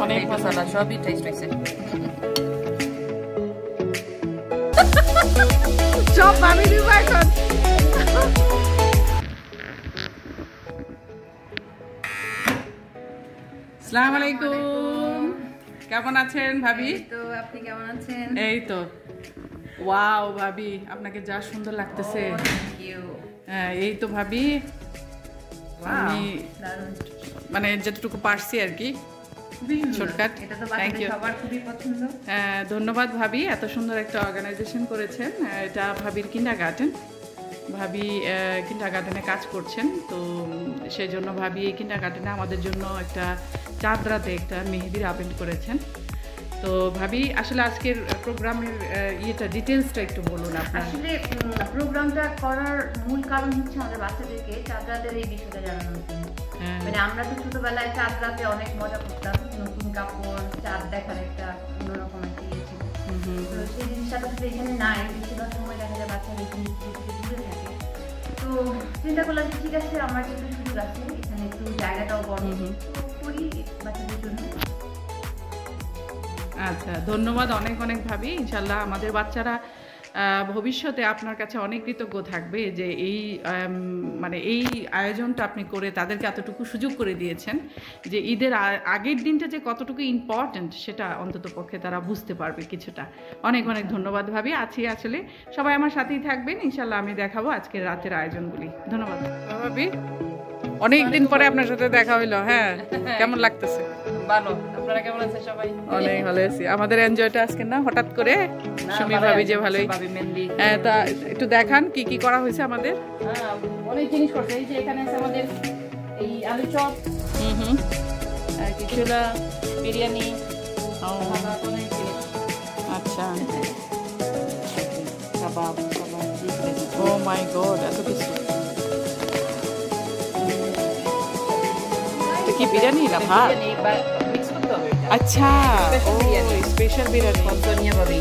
অনেক মশলা সবই টেস্ট হয়েছে। সব ভাবি দিব এখন। আসসালামু আলাইকুম, কেমন আছেন ভাবি? তো আপনি কেমন আছেন? এই তো ওয়াও ভাবি, আপনাকে যা সুন্দর লাগতেছে। এই তো ভাবি, আমি মানে যতটুকু পারছি আর কি, শর্টকাট। থ্যাংক ইউ, ধন্যবাদ ভাবি। এত সুন্দর একটা অর্গানাইজেশন করেছেন। এটা ভাবির কিন্ডারগার্টেন। ভাবি কিন্ডারগার্টেনে কাজ করছেন, তো সেই জন্য ভাবি এই কিন্ডারগার্টেনে আমাদের জন্য একটা চাঁদ রাতে একটা মেহেদির আয়োজন করেছেন। তো ভাবি আসলে আজকের প্রোগ্রামের ডিটেলসটা একটু বলুন আপনার। আসলে প্রোগ্রামটা করার মূল কারণ হচ্ছে আমাদের বাচ্চাদেরকে চাঁদ রাতের এই বিষয়টা জানানো। মানে আমরা তো ছোটবেলায় চাঁদ রাতে অনেক মজা করতাম, নতুন কাপড়, চাঁদ দেখার একটা অন্যরকম একটা ইয়ে ছিল। তো সেই জিনিসটা তো এখানে নাই, বেশিরভাগ সময় দেখা যায় বাচ্চারা এই জিনিস থেকে দূরে থাকে। তো চিন্তা করলাম যে ঠিক আছে, আমার যেহেতু সুযোগ আছে, এখানে একটু জায়গাটাও বড়, করি বাচ্চাদের জন্য। আচ্ছা, ধন্যবাদ অনেক অনেক ভাবি। ইনশাল্লাহ আমাদের বাচ্চারা ভবিষ্যতে আপনার কাছে অনেক কৃতজ্ঞ থাকবে যে এই মানে এই আয়োজনটা আপনি করে তাদেরকে এতটুকু সুযোগ করে দিয়েছেন, যে ঈদের আগের দিনটা যে কতটুকু ইম্পর্ট্যান্ট সেটা অন্তত পক্ষে তারা বুঝতে পারবে কিছুটা। অনেক অনেক ধন্যবাদ ভাবি। আছি আসলে সবাই আমার সাথেই থাকবেন ইনশাল্লাহ। আমি দেখাবো আজকের রাতের আয়োজনগুলি। ধন্যবাদ ভাবি, অনেক দিন পরে আপনার সাথে দেখা হইলো। হ্যাঁ, কেমন লাগতেছে? ভালো, আপনারা কেমন আছেন সবাই? অনেক ভালো আছি। আমাদের এনজয়টা আজকে না হঠাৎ করে সুমি ভাবি যে ভালোই। তা একটু দেখান কি কি করা হয়েছে আমাদের। অনেক জিনিস করছে। এই যে এখানে আছে আমাদের এই আলু চপ, আর কিছুটা বিরিয়ানি। আচ্ছা, কাবাব। ও মাই গড, এত কিছু। কি বিরিয়ানি না ভাত? মিক্স করতে হবে। আচ্ছা, ও স্পেশাল বিরিয়ানি। কনসোনিয়া ভাবি